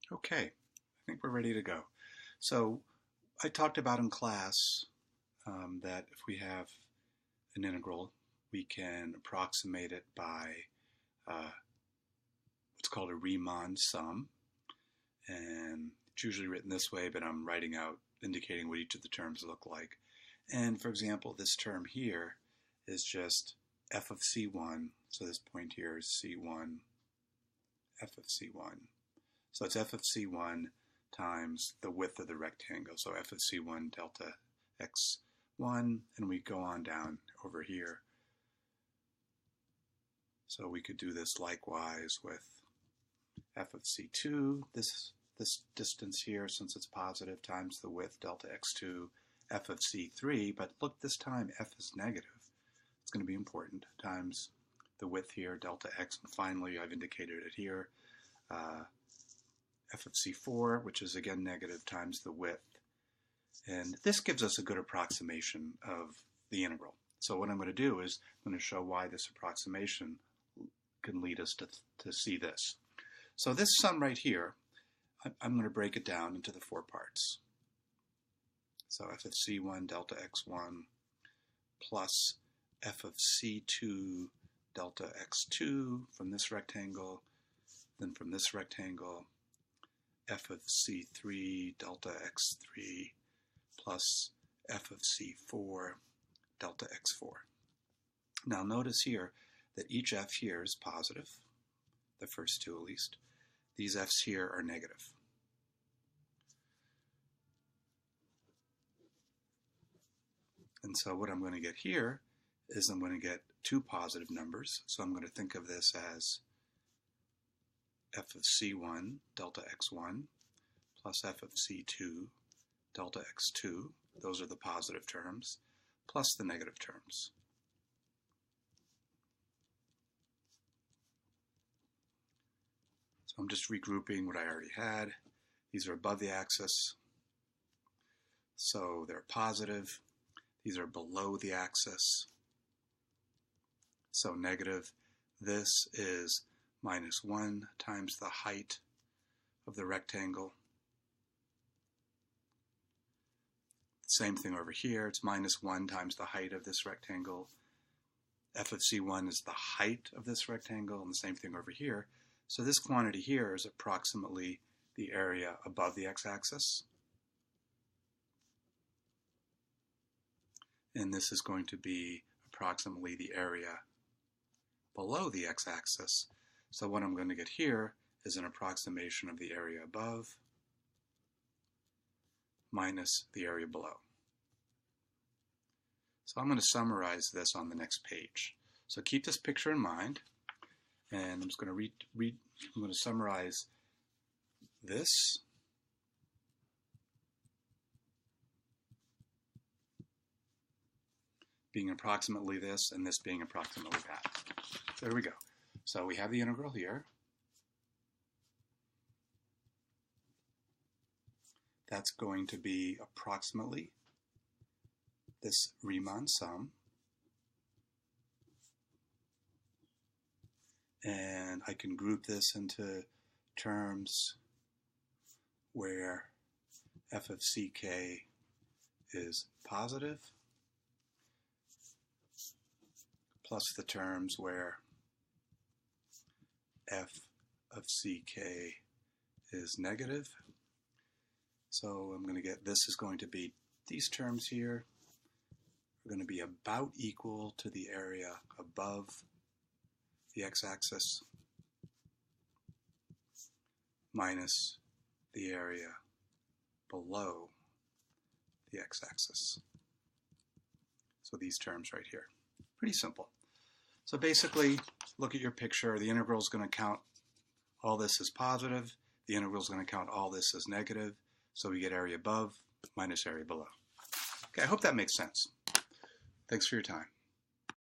Okay, I think we're ready to go. So I talked about in class that if we have an integral, we can approximate it by what's called a Riemann sum. And it's usually written this way, but I'm writing out indicating what each of the terms look like. And for example, this term here is just f of c1. So this point here is c1, f of c1. So it's f of c1 times the width of the rectangle. So f of c1 delta x1, and we go on down over here. So we could do this likewise with f of c2, this distance here, since it's positive, times the width delta x2, f of c3, but look, this time f is negative. It's going to be important, times the width here, delta x, and finally I've indicated it here, f of c4, which is again negative, times the width. And this gives us a good approximation of the integral. So what I'm going to do is I'm going to show why this approximation can lead us to see this. So this sum right here, I'm going to break it down into the four parts. So f of c1 delta x1 plus f of c2 delta x2 from this rectangle, then from this rectangle, f of c3 delta x3 plus f of c4 delta x4. Now notice here that each f here is positive, the first two at least. These f's here are negative. And so what I'm going to get here is I'm going to get two positive numbers. So I'm going to think of this as f of c1 delta x1 plus f of c2 delta x2. Those are the positive terms, plus the negative terms. So I'm just regrouping what I already had. These are above the axis, so they're positive. These are below the axis, so negative. This is minus 1 times the height of the rectangle. Same thing over here. It's minus 1 times the height of this rectangle. F of c1 is the height of this rectangle, and the same thing over here. So this quantity here is approximately the area above the x-axis. And this is going to be approximately the area below the x-axis. So what I'm going to get here is an approximation of the area above minus the area below. So I'm going to summarize this on the next page. So keep this picture in mind, and I'm just going to I'm going to summarize this. Being approximately this, and this being approximately that. There we go. So we have the integral here. That's going to be approximately this Riemann sum. And I can group this into terms where f of ck is positive, plus the terms where f of ck is negative. So I'm going to get, this is going to be, these terms here are going to be about equal to the area above the x-axis minus the area below the x-axis. So these terms right here. Pretty simple. So basically, look at your picture. The integral is going to count all this as positive. The integral is going to count all this as negative. So we get area above minus area below. Okay, I hope that makes sense. Thanks for your time.